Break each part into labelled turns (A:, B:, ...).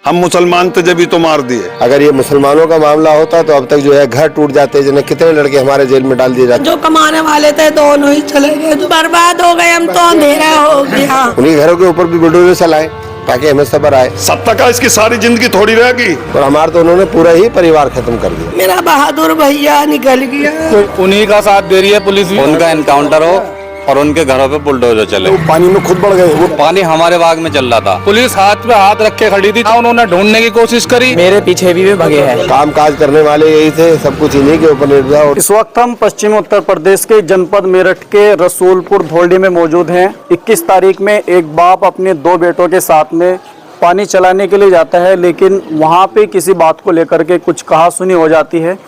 A: हम मुसलमान थे जब भी तो मार दिए।
B: अगर ये मुसलमानों का मामला होता तो अब तक जो है घर टूट जाते, जिन्हें कितने लड़के हमारे जेल में डाल दिए जाते।
C: जो कमाने वाले थे दोनों ही चले गए, जो बर्बाद हो गए, हम तो अंधेरा हो गया।
B: उन्हीं घरों के ऊपर भी बुलडोजर चलाए ताकि हमें सब्र आए।
A: सत्ता का इसकी सारी जिंदगी थोड़ी रहेगी।
B: और हमारे तो उन्होंने पूरा ही परिवार खत्म कर दिया।
C: मेरा बहादुर भैया निकल गया।
D: उन्हीं का साथ दे रही है पुलिस भी। उनका एनकाउंटर हो और उनके घरों पे बुलडोजर चले।
B: वो पानी में खुद बढ़ गए।
D: वो पानी हमारे बाग में चल रहा था, पुलिस हाथ पे हाथ रख के खड़ी थी, उन्होंने ढूंढने की कोशिश करी, मेरे पीछे भी भगे हैं।
B: काम काज करने वाले यही थे, सब कुछ इन्हीं के ऊपर निर्भर था।
E: इस वक्त हम पश्चिमी उत्तर प्रदेश के जनपद मेरठ के रसूलपुर धोल्डी में मौजूद हैं। 21 तारीख में एक बाप अपने 2 बेटों के साथ में पानी चलाने के लिए जाता है, लेकिन वहाँ पे किसी बात को लेकर के कुछ कहासुनी हो जाती है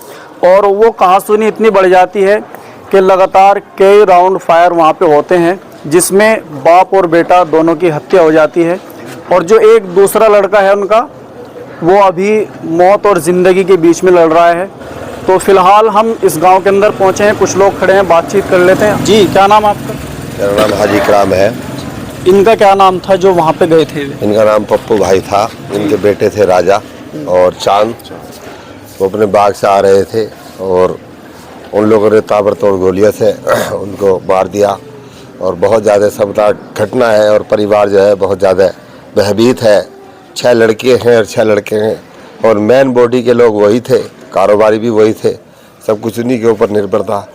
E: और वो कहासुनी इतनी बढ़ जाती है कि लगातार कई राउंड फायर वहाँ पे होते हैं, जिसमें बाप और बेटा दोनों की हत्या हो जाती है। और जो एक दूसरा लड़का है उनका, वो अभी मौत और ज़िंदगी के बीच में लड़ रहा है। तो फिलहाल हम इस गांव के अंदर पहुंचे हैं, कुछ लोग खड़े हैं, बातचीत कर लेते हैं। जी, क्या नाम आपका?
B: मेरा नाम हाजी कराम है।
E: इनका क्या नाम था जो वहाँ पे गए थे?
B: इनका नाम पप्पू भाई था। इनके बेटे थे राजा और चांद। वो अपने बाग से आ रहे थे और उन लोगों ने ताबड़तोड़ गोलियों से उनको मार दिया और बहुत ज़्यादा शर्मनाक घटना है और परिवार जो है बहुत ज़्यादा भयभीत है। 6 लड़के हैं और 6 लड़के हैं और मेन बॉडी के लोग वही थे, कारोबारी भी वही थे, सब कुछ उन्हीं के ऊपर निर्भर था।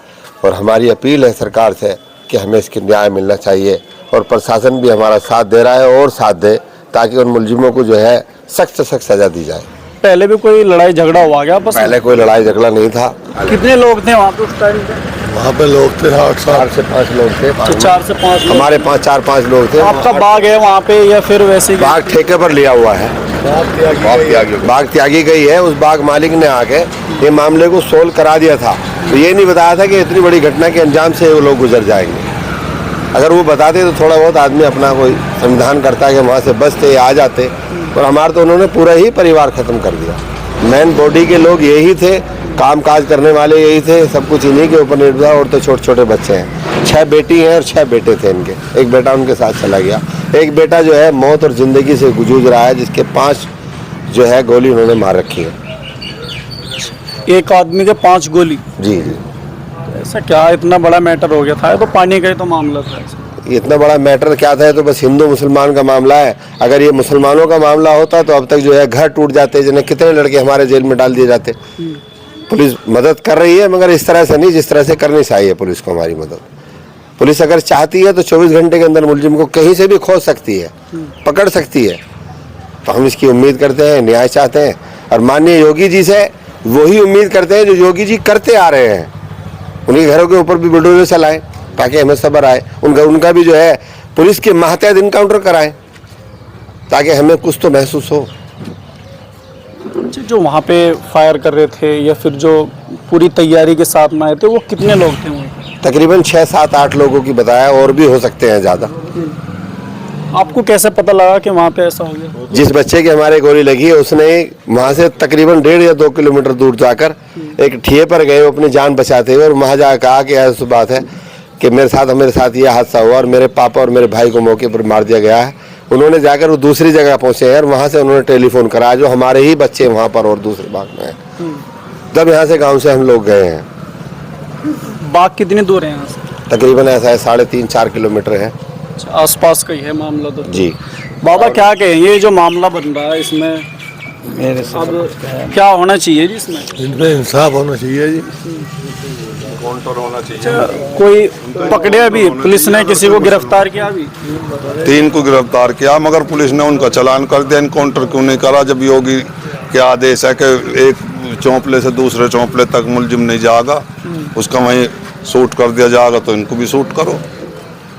B: और हमारी अपील है सरकार से कि हमें इसकी न्याय मिलना चाहिए और प्रशासन भी हमारा साथ दे रहा है और साथ दे, ताकि उन मुलजिमों को जो है सख्त से सख्त सज़ा दी जाए।
E: पहले भी कोई लड़ाई झगड़ा हुआ क्या? बस
B: पहले कोई लड़ाई झगड़ा नहीं था।
E: कितने लोग थे वहाँ पे उस टाइम पे?
B: वहाँ पे लोग थे 4 से 5 लोग थे।
E: 4 से 5 लोग।
B: हमारे 4-5 लोग थे।
E: आपका बाग है वहाँ पे या फिर वैसे ही?
B: बाग ठेके पर लिया हुआ है। बाग त्यागी गई है। उस बाग मालिक ने आके ये मामले को सोल्व करा दिया था, तो ये नहीं बताया था कि इतनी बड़ी घटना के अंजाम से वो लोग गुजर जाएंगे। अगर वो बताते तो थोड़ा बहुत आदमी अपना कोई समाधान करता कि वहाँ से बचते या आ जाते, और हमारे तो उन्होंने पूरा ही परिवार ख़त्म कर दिया। मेन बॉडी के लोग यही थे, काम काज करने वाले यही थे, सब कुछ इन्हीं के ऊपर निर्भर था। और तो छोटे छोटे बच्चे हैं, 6 बेटी हैं और 6 बेटे थे इनके। एक बेटा उनके साथ चला गया। एक बेटा जो है मौत और ज़िंदगी से जूझ रहा है, जिसके 5 जो है गोली उन्होंने मार रखी है।
E: एक आदमी के 5 गोली?
B: जी जी।
E: ऐसा क्या इतना बड़ा मैटर हो गया था? ये तो पानी का ही तो मामला था।
B: इतना बड़ा मैटर क्या था? तो बस हिंदू मुसलमान का मामला है। अगर ये मुसलमानों का मामला होता तो अब तक जो है घर टूट जाते, जिन्हें कितने लड़के हमारे जेल में डाल दिए जाते। पुलिस मदद कर रही है, मगर इस तरह से नहीं जिस तरह से करनी चाहिए पुलिस को। हमारी मदद पुलिस अगर चाहती है तो 24 घंटे के अंदर मुलजिम को कहीं से भी खोज सकती है, पकड़ सकती है। तो हम इसकी उम्मीद करते हैं, न्याय चाहते हैं और माननीय योगी जी से वही उम्मीद करते हैं जो योगी जी करते आ रहे हैं। उन्हीं घरों के ऊपर भी बुलडोजर चलाएं ताकि हमें सब्र आए। उनका भी जो है पुलिस के मातहत इनकाउंटर कराएं ताकि हमें कुछ तो महसूस हो।
E: जो वहाँ पे फायर कर रहे थे या फिर जो पूरी तैयारी के साथ में आए थे, वो कितने लोग थे वहाँ?
B: तकरीबन 6, 7, 8 लोगों की बताया, और भी हो सकते हैं ज़्यादा।
E: आपको कैसे पता लगा कि वहाँ पे ऐसा हो गया?
B: जिस बच्चे के हमारे गोली लगी है उसने वहाँ से तकरीबन 1.5 या 2 किलोमीटर दूर जाकर एक ठिए पर गए अपनी जान बचाते हुए, और वहाँ जाकर कहा कि ऐसी बात है कि मेरे साथ ये हादसा हुआ और मेरे पापा और मेरे भाई को मौके पर मार दिया गया है। उन्होंने जाकर वो दूसरी जगह पहुँचे हैं और वहाँ से उन्होंने टेलीफोन कराया जो हमारे ही बच्चे वहाँ पर और दूसरे बाग में हैं। तब यहाँ से गाँव से हम लोग गए हैं।
E: बाग कितनी दूर है यहाँ से?
B: तकरीबन ऐसा है 3.5-4 किलोमीटर है।
E: आसपास का ही है मामला तो?
B: जी।
E: बाबा क्या कहें, ये जो मामला बन रहा है इसमें अब क्या होना चाहिए जी? इसमें
F: इनमें इंसाफ होना चाहिए जी।
A: काउंटर होना चाहिए।
E: कोई पकड़े अभी? पुलिस ने किसी को गिरफ्तार किया अभी?
A: 3 को गिरफ्तार किया, मगर पुलिस ने उनका चालान कर दिया। इनकाउंटर क्यों नहीं करा? जब योगी के आदेश है कि एक चौंपले से दूसरे चौंपले तक मुलजिम नहीं जाएगा, उसका वहीं शूट कर दिया जाएगा, तो इनको भी शूट करो।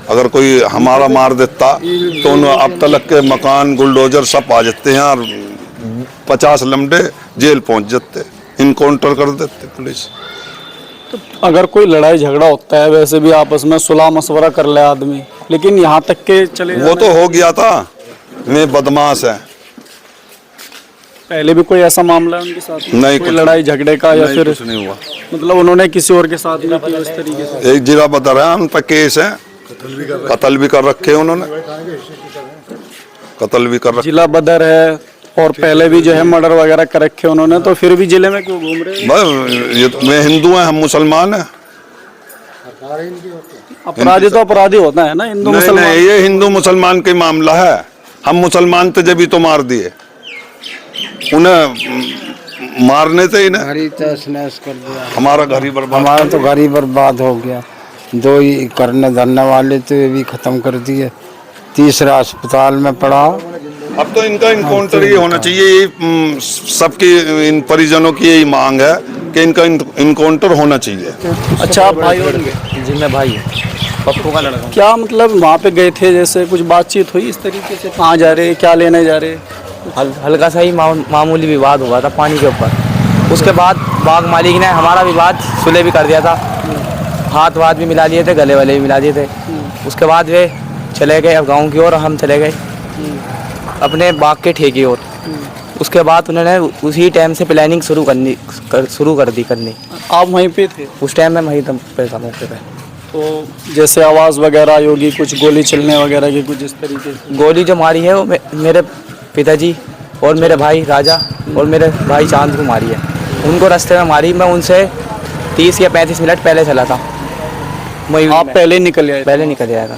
A: अगर कोई हमारा मार देता तो अब तक के मकान बुलडोजर सब आ जाते हैं और 50 लम्बे जेल पहुंच जाते, इनकाउंटर कर देते पुलिस।
E: तो अगर कोई लड़ाई झगड़ा होता है वैसे भी आपस में सुलह मशवरा कर ले आदमी, लेकिन यहाँ तक के चले
A: वो तो हो गया था, वे बदमाश है।
E: पहले भी कोई ऐसा मामला है उनके साथ?
A: नहीं,
E: कोई लड़ाई झगड़े का या फिर
A: कुछ नहीं हुआ।
E: मतलब उन्होंने किसी और के साथ नहीं किया इस तरीके से?
A: एक जिला बदर है, उन पर केस है, कत्ल भी कर रखे उन्होंने, कत्ल भी कर रखे।
E: जिला बदर है और पहले भी जो है मर्डर वगैरह कर रखे उन्होंने, तो फिर भी जिले में क्यों घूम रहे हैं?
A: बस ये तो मैं हिंदू हैं, हम मुसलमान हैं।
E: अपराधी तो अपराधी होता है ना, हिंदू
A: नहीं
E: मुसलमान।
A: नहीं, ये हिंदू मुसलमान का मामला है। हम मुसलमान थे जब ही तो मार दिए उन्हें, मारने से ही ना
G: कर दिया
A: हमारा घर ही बर्बाद।
G: हमारा तो घर ही बर्बाद हो गया। दो ही करने धरने वाले थे, ये भी खत्म कर दिए। तीसरा अस्पताल में पड़ा।
A: अब तो इनका इनकाउंटर ही होना चाहिए। ये सबकी इन परिजनों की यही मांग है कि इनका इनकाउंटर होना चाहिए।
E: अच्छा, आप भाई होंगे?
D: जी मैं भाई हूँ, पप्पू का लड़का।
E: क्या मतलब वहाँ पे गए थे, जैसे कुछ बातचीत हुई इस तरीके से, कहाँ जा रहे, क्या लेने जा रहे?
D: हल्का सा ही मामूली विवाद हुआ था पानी के ऊपर। उसके बाद बाग मालिक ने हमारा विवाद सुलह भी कर दिया था, हाथ वाथ भी मिला लिए थे, गले वाले भी मिला दिए थे। उसके बाद वे चले गए अब गाँव की ओर, हम चले गए अपने बाग के ठेके ओर। उसके बाद उन्होंने उसी टाइम से प्लानिंग शुरू कर दी करनी।
E: आप वहीं पे थे
D: उस टाइम में वहीं तम पे था, मौके पे।
E: तो जैसे आवाज़ वगैरह आई होगी, कुछ गोली चलने वगैरह की, कुछ इस तरीके से?
D: गोली जो मारी है वो मेरे पिताजी और मेरे भाई राजा और मेरे भाई चांद को मारी है। उनको रास्ते में मारी, मैं उनसे 30 या 35 मिनट पहले चला था।
E: आप पहले निकल आए?
D: पहले निकल आया था,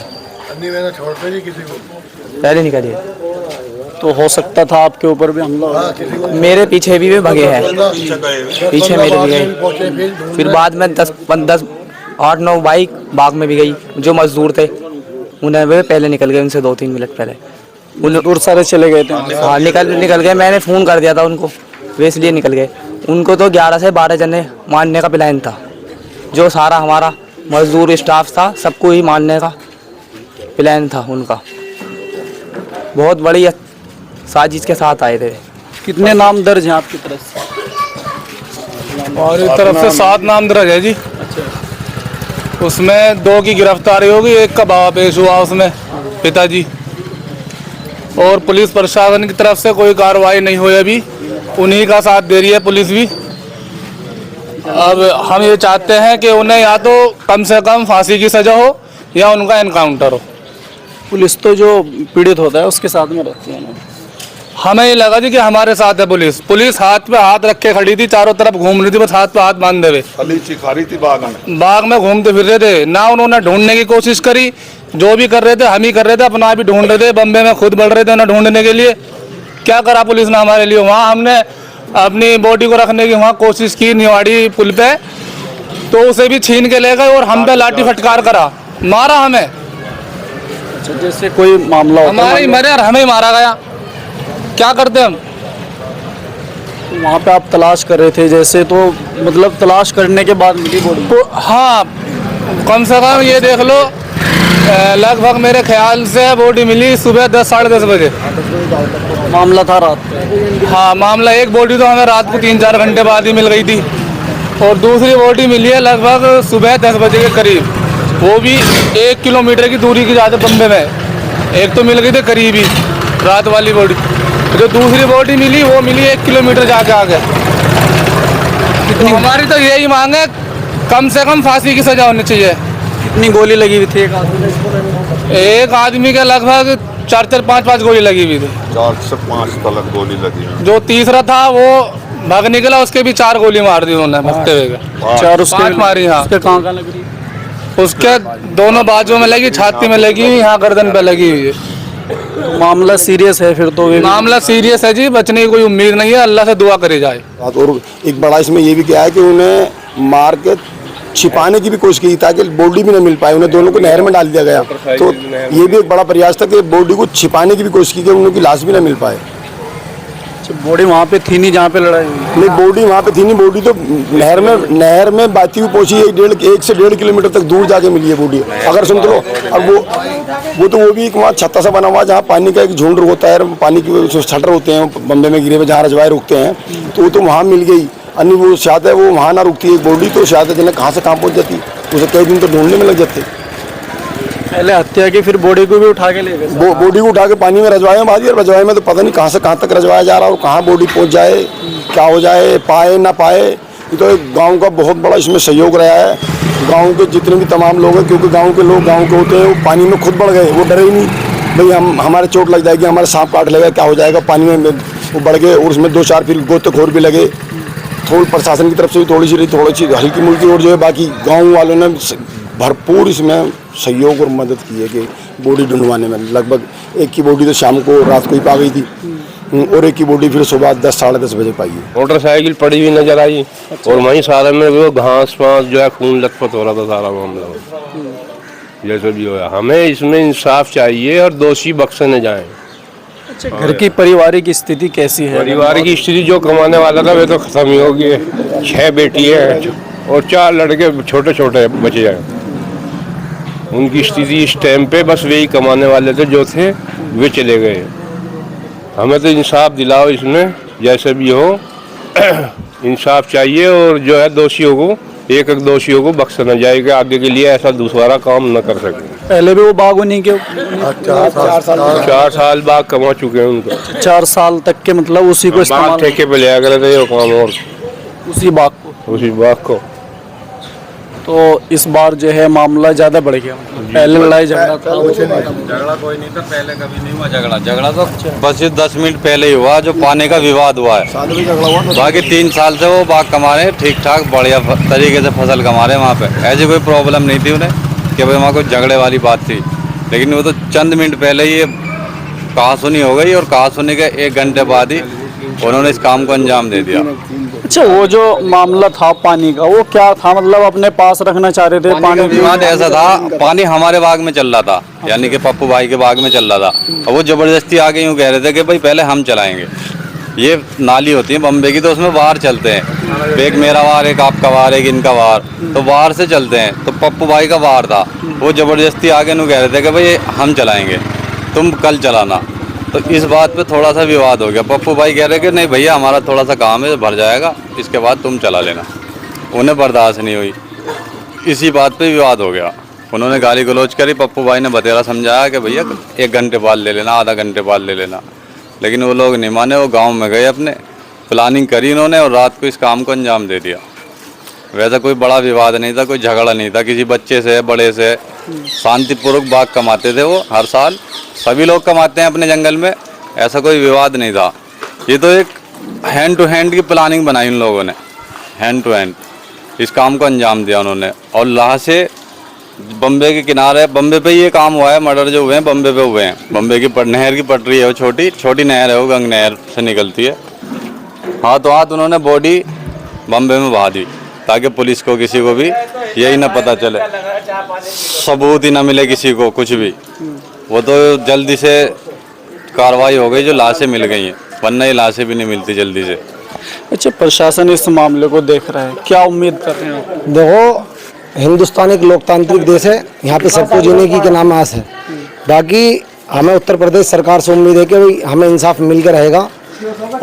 D: पहले निकल आया।
E: तो हो सकता था आपके ऊपर भी हमला हो।
D: मेरे पीछे भी वे भगे हैं, पीछे मेरे भी गए। फिर बाद में 8-9 बाइक बाग में भी गई। जो मजदूर थे उन्हें वे पहले निकल गए, उनसे 2-3 मिनट पहले।
E: दूर सारे चले गए थे?
D: हाँ, निकल गए। मैंने फ़ोन कर दिया था उनको, वे इसलिए निकल गए। उनको तो 11 से 12 जने मारने का प्लान था। जो सारा हमारा मजदूर स्टाफ था, सबको ही मारने का प्लान था उनका। बहुत बड़ी साजिश के साथ आए थे।
E: कितने नाम दर्ज हैं आपकी तरफ से?
H: हमारी तरफ से 7 नाम दर्ज है जी। उसमें 2 की गिरफ्तारी होगी, 1 का बाबा पेश हुआ उसमें, पिताजी। और पुलिस प्रशासन की तरफ से कोई कार्रवाई नहीं हुई अभी, उन्हीं का साथ दे रही है पुलिस भी। अब हम ये चाहते हैं कि उन्हें या तो कम से कम फांसी की सजा हो या उनका एनकाउंटर हो।
E: पुलिस तो जो पीड़ित होता है उसके साथ में रहती है ना?
H: हमें ये लगा जी कि हमारे साथ है पुलिस। पुलिस हाथ पे हाथ रख के खड़ी थी, चारों तरफ घूम रही थी, बस हाथ पे हाथ बांध देवे।
A: खा रही थी
H: बाग में घूमते फिर रहे थे ना। उन्होंने ढूंढने की कोशिश करी, जो भी कर रहे थे हम ही कर रहे थे, अपना भी ढूंढ रहे थे। बम्बे में खुद बढ़ रहे थे उन्हें ढूंढने के लिए। क्या करा पुलिस ने हमारे लिए? वहाँ हमने अपनी बॉडी को रखने की वहाँ कोशिश की निवाड़ी पुल पे, तो उसे भी छीन के ले गए और हम पे लाठी फटकार करा, मारा हमें।
E: अच्छा, जैसे कोई मामला होता
H: हमारे मरे और हमें मारा गया, क्या करते हम?
E: वहाँ पे आप तलाश कर रहे थे जैसे, तो मतलब तलाश करने के बाद मिली बॉडी?
H: तो हाँ, कम से कम ये देख लो, लगभग मेरे ख्याल से बॉडी मिली सुबह 10-10:30 बजे।
E: मामला था रात में?
H: हाँ, मामला एक बॉडी तो हमें रात को 3-4 घंटे बाद ही मिल गई थी, और दूसरी बॉडी मिली है लगभग सुबह 10 बजे के करीब। वो भी 1 किलोमीटर की दूरी की ज़्यादा बम्बे में। एक तो मिल गई थी करीब ही रात वाली बॉडी, जो दूसरी बॉडी मिली वो मिली 1 किलोमीटर जाके आगे। तो हमारी तो यही मांग है, कम से कम फांसी की सजा होनी चाहिए।
E: कितनी गोली लगी हुई थी?
H: एक आदमी के लगभग 4-4, 5-5 गोली लगी हुई थी।
A: 4 से 5 तलक गोली लगी।
H: जो तीसरा था वो भाग निकला, उसके भी 4 गोली मार दी उन्होंने भगते हुए। 5 मारी। हाँ,
E: उसके कहाँ लग रही?
H: उसके दोनों बाजू में लगी, छाती में लगी, यहाँ गर्दन पे लगी हुई है।
E: मामला सीरियस है फिर तो?
H: मामला सीरियस है जी, बचने की कोई उम्मीद नहीं है, अल्लाह से दुआ करी जाए।
B: और एक बड़ा इसमें ये भी क्या है कि उन्हें मार के छिपाने की भी कोशिश की ताकि बॉडी भी न मिल पाए। उन्हें दोनों को नहर में डाल दिया गया, तो ये भी एक बड़ा प्रयास था कि बॉडी को छिपाने की भी कोशिश की कि उनकी लाश भी न मिल पाए।
E: बॉडी वहाँ पे थी नहीं जहाँ पे लड़ाई हुई?
B: नहीं, बॉडी वहाँ पे थी नहीं। बॉडी तो नहर में बाती हुई पहुँची, 1 से 1.5 किलोमीटर तक दूर जाके मिली है बॉडी, अगर सुन लो। अब वो भी एक वहाँ छत्ता सा बना हुआ जहाँ पानी का एक झुंड होता है, पानी के शटर होते हैं बम्बे में गिरे हुए जहाँ रजवाए रुकते हैं, तो वो तो वहाँ मिल गई। अन्य वो शायद है वो वहाँ ना रुकती है बॉडी, तो शायद है कहाँ से कहाँ पहुँच जाती, उसे कई दिन तो ढूंढने में लग जाते।
E: पहले हत्या की, फिर बॉडी को भी उठा के ले गए?
B: बॉडी को उठा के पानी में रजवाए में बांध दिया। रजवाए में तो पता नहीं कहाँ से कहाँ तक रजवाया जा रहा है और कहाँ बॉडी पहुँच जाए, क्या हो जाए, पाए ना पाए। ये तो एक गांव का बहुत बड़ा इसमें सहयोग रहा है। गांव के जितने भी तमाम लोग हैं, क्योंकि गांव के लोग गांव के होते हैं, वो पानी में खुद बढ़ गए, वो डरे ही नहीं भाई हमारे चोट लग जाएगी, हमारे सांप काट लेगा, क्या हो जाएगा, पानी में
I: वो बढ़ गए और उसमें 2-4 फिर गोताखोर भी लगे। थोड़ी प्रशासन की तरफ से भी थोड़ी सी हल्की मुल्की, और जो है बाकी गांव वालों ने भरपूर इसमें सहयोग और मदद की है कि बॉडी ढूंढवाने में। लगभग एक की बॉडी तो शाम को रात को ही पा गई थी और एक की बॉडी फिर सुबह 10-10:30 बजे पाई है।
J: मोटरसाइकिल पड़ी हुई नजर आई और वहीं सारे में वो घास वास जो है खून लथपथ हो रहा था सारा मामला। जैसे भी होया हमें इसमें इंसाफ चाहिए और दोषी बख्शे न जाएं।
E: अच्छा, घर की पारिवारिक स्थिति कैसी है?
J: परिवार की स्थिति जो कमाने वाला था वे तो खत्म ही हो गई है। 6 बेटी है और 4 लड़के छोटे छोटे बचे हैं। उनकी स्थिति इस टाइम पे बस वही कमाने वाले थे जो थे वे चले गए। हमें तो इंसाफ दिलाओ इसमें, जैसे भी हो इंसाफ चाहिए और जो है दोषियों को एक दोषियों को बख्शा न जाएगा, आगे के लिए ऐसा दूसरा काम न कर सके।
E: पहले भी वो बाग उन्हीं के
J: 4 साल बाग कमा चुके हैं उनको।
E: 4 साल तक के मतलब उसी को इस्तेमाल
J: ठेके पे लिया करे थे वो काम और
E: उसी बाग को। तो इस बार जो है मामला ज्यादा बढ़ गया। पहले लड़ाई झगड़ा था,
K: झगड़ा कोई नहीं था पहले, कभी नहीं हुआ झगड़ा तो बस ये 10 मिनट पहले ही हुआ जो पानी का विवाद हुआ है। बाकी 3 साल से वो बाग कमा रहे ठीक ठाक बढ़िया तरीके से फसल कमा रहे हैं। वहाँ पे ऐसी कोई प्रॉब्लम नहीं थी उन्हें कि भाई वहाँ कोई झगड़े वाली बात थी, लेकिन वो तो चंद मिनट पहले ही कहासुनी हो गई और कहासुनी के 1 घंटे बाद ही उन्होंने इस काम को अंजाम दे दिया।
E: अच्छा, वो जो मामला था पानी का वो क्या था, मतलब अपने पास रखना चाह रहे थे पानी?
K: विवाद ऐसा था, पानी हमारे बाग में चल रहा था, यानी कि पप्पू भाई के बाग में चल रहा था, और वो जबरदस्ती आके यूँ कह रहे थे कि भाई पहले हम चलाएंगे। ये नाली होती है बम्बे की, तो उसमें वार चलते हैं, एक मेरा वार, एक आपका वार, एक इनका वार, तो वार से चलते हैं। तो पप्पू भाई का वार था, वो जबरदस्ती आके यूँ कह रहे थे कि भाई हम चलाएंगे, तुम कल चलाना। तो इस बात पे थोड़ा सा विवाद हो गया। पप्पू भाई कह रहे कि नहीं भैया हमारा थोड़ा सा काम है, भर जाएगा, इसके बाद तुम चला लेना। उन्हें बर्दाश्त नहीं हुई, इसी बात पे विवाद हो गया। उन्होंने गाली गलौज करी, पप्पू भाई ने बतेरा समझाया कि भैया 1 घंटे बाद ले लेना, आधा घंटे बाद ले लेना, लेकिन वो लोग नहीं माने। वो गाँव में गए, अपने प्लानिंग करी इन्होंने और रात को इस काम को अंजाम दे दिया। वैसा कोई बड़ा विवाद नहीं था, कोई झगड़ा नहीं था किसी बच्चे से बड़े से। शांतिपूर्वक बाग कमाते थे वो, हर साल सभी लोग कमाते हैं अपने जंगल में, ऐसा कोई विवाद नहीं था। ये तो एक हैंड टू हैंड की प्लानिंग बनाई उन लोगों ने, हैंड टू हैंड इस काम को अंजाम दिया उन्होंने। और लाह से बम्बे के किनारे, बम्बे पे ये काम हुआ है, मर्डर जो हुए हैं बम्बे पे हुए हैं। बम्बे की नहर की पटरी है, वो छोटी नहर है, वो गंग नहर से निकलती है। हाथों हाथ उन्होंने बॉडी बम्बे में बहा दी ताकि पुलिस को किसी को भी यही ना पता चले, सबूत ही ना मिले किसी को कुछ भी। वो तो जल्दी से कार्रवाई हो गई, जो लाशें मिल गई हैं, वरना ये लाशें भी नहीं मिलती जल्दी से।
E: अच्छा, प्रशासन इस मामले को देख रहा है, क्या उम्मीद कर रहे हैं?
L: देखो, हिंदुस्तान एक लोकतांत्रिक देश है, यहाँ पे सबको जीने की नाम आस है। बाकी हमें उत्तर प्रदेश सरकार से उम्मीद है कि भाई हमें इंसाफ मिल के रहेगा।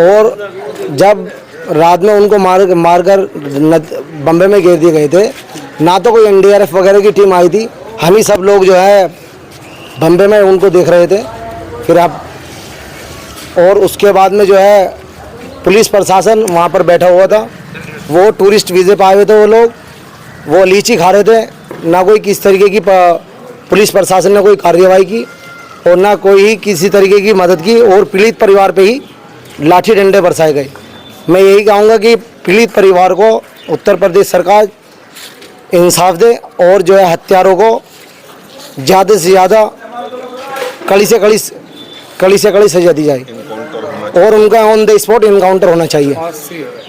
L: और जब रात में उनको मारकर बम्बे में घेर दिए गए थे, ना तो कोई NDRF वगैरह की टीम आई थी, हम ही सब लोग जो है बम्बे में उनको देख रहे थे। फिर आप और उसके बाद में जो है पुलिस प्रशासन वहाँ पर बैठा हुआ था, वो टूरिस्ट वीज़े पे आए हुए थे, वो लोग वो लीची खा रहे थे। ना कोई किस तरीके की पुलिस प्रशासन ने कोई कार्यवाही की और ना कोई किसी तरीके की मदद की, और पीड़ित परिवार पे ही लाठी डंडे बरसाए गए। मैं यही कहूँगा कि पीड़ित परिवार को उत्तर प्रदेश सरकार इंसाफ दे और जो है हत्यारों को ज़्यादा से ज़्यादा कड़ी से कड़ी सजा दी जाए और उनका ऑन द स्पॉट इनकाउंटर होना चाहिए।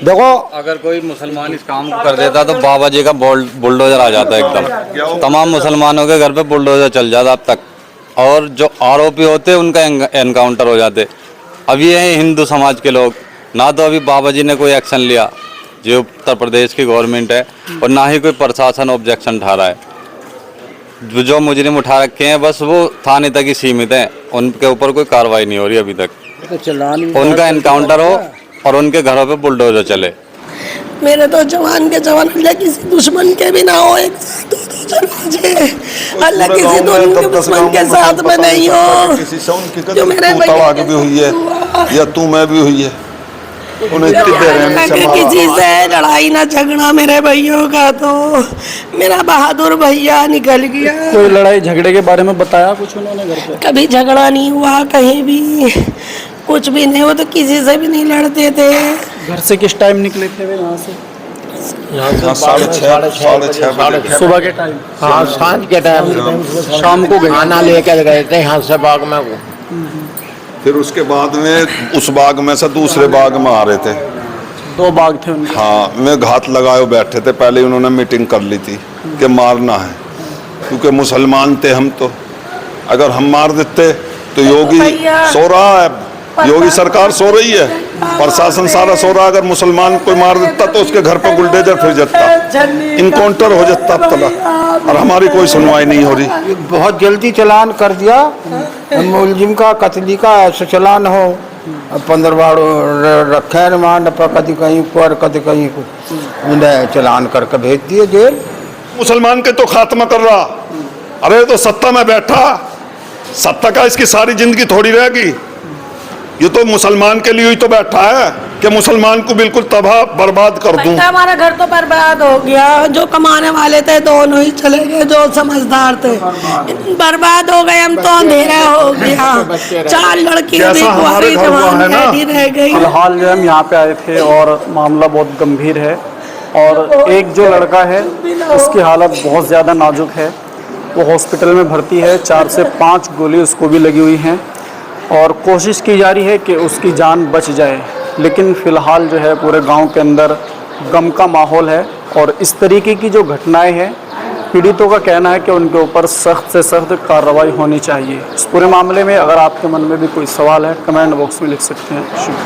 L: देखो,
K: अगर कोई मुसलमान इस काम को कर देता तो बाबा जी का बुलडोजर आ जाता एकदम, तमाम मुसलमानों के घर पे बुलडोजर चल जाता अब तक, और जो आरोपी होते उनका एनकाउंटर हो जाते। अब ये हैं हिंदू समाज के लोग, ना तो अभी बाबा जी ने कोई एक्शन लिया जो उत्तर प्रदेश की गवर्नमेंट है, और ना ही कोई प्रशासन ऑब्जेक्शन उठा रहा है। जो मुजरिम उठा रखे हैं बस वो थाने तक ही सीमित हैं, उनके ऊपर कोई कार्रवाई नहीं हो रही अभी तक। उनका एनकाउंटर हो और उनके घरों पे बुलडोजर चले।
C: मेरे तो जवान के जवान अल्लाह किसी दुश्मन के भी ना हो, एक साथ अल्लाह किसी दुश्मन के साथ में नहीं हो।
A: किसी से उनकी तबाह भी हुई है या तू मैं भी हुई है, उन्हें
C: किसी से लड़ाई ना झगड़ा मेरे भाइयों का, तो मेरा बहादुर भैया निकल गया।
E: कोई लड़ाई झगड़े के बारे में बताया कुछ उन्होंने घर पे?
C: कभी झगड़ा नहीं हुआ कहीं भी, कुछ भी नहीं, वो तो किसी से भी नहीं लड़ते थे।
E: घर से किस टाइम निकले थे वे यहाँ से?
A: हाँ, साढ़े छः बजे
E: सुबह के टाइम?
G: हाँ सांझ के टाइम
E: शाम को गए?
G: खाना लेकर गए थे यहाँ से बाग में वो।
A: फिर उसके बाद में उस बाग में से दूसरे बाग में आ रहे थे।
E: 2 बाग थे उनके?
A: हाँ, मैं घात लगाए बैठे थे। पहले उन्होंने मीटिंग कर ली थी कि मारना है, क्योंकि मुसलमान थे हम। तो अगर हम मार देते तो योगी सो रहा है, योगी सरकार सो रही है, प्रशासन सारा सो रहा। अगर मुसलमान कोई मार देता तो उसके घर पर बुलडोजर फिर जाता, इनकाउंटर हो जाता अब तला, और हमारी कोई सुनवाई नहीं हो रही।
G: बहुत जल्दी चलान कर दिया मुलजिम का, कतली का ऐसा चलान हो 15 बार रखे रिमांड पर, कभी कहीं पर कभी कहीं को उन्हें चलान करके भेज दिए जेल।
A: मुसलमान के तो खात्मा कर रहा। अरे तो सत्ता में बैठा, सत्ता का इसकी सारी जिंदगी थोड़ी रहेगी। ये तो मुसलमान के लिए ही तो बैठा है कि मुसलमान को बिल्कुल तबाह बर्बाद कर दूं।
C: हमारा घर तो बर्बाद हो गया। जो कमाने वाले थे दोनों ही चले गए, जो समझदार थे बर्बाद हो गए। हम तो अंधेरा हो गया। 4 लड़की रह गई।
E: फिलहाल जो हम यहाँ पे आए थे और मामला बहुत गंभीर है, और एक जो लड़का है उसकी हालत बहुत ज़्यादा नाजुक है। वो हॉस्पिटल में भर्ती है। 4 से 5 गोली उसको भी लगी हुई हैं, और कोशिश की जा रही है कि उसकी जान बच जाए। लेकिन फ़िलहाल जो है पूरे गांव के अंदर गम का माहौल है, और इस तरीके की जो घटनाएं हैं, पीड़ितों का कहना है कि उनके ऊपर सख्त से सख्त कार्रवाई होनी चाहिए। इस पूरे मामले में अगर आपके मन में भी कोई सवाल है, कमेंट बॉक्स में लिख सकते हैं। शुक्रिया।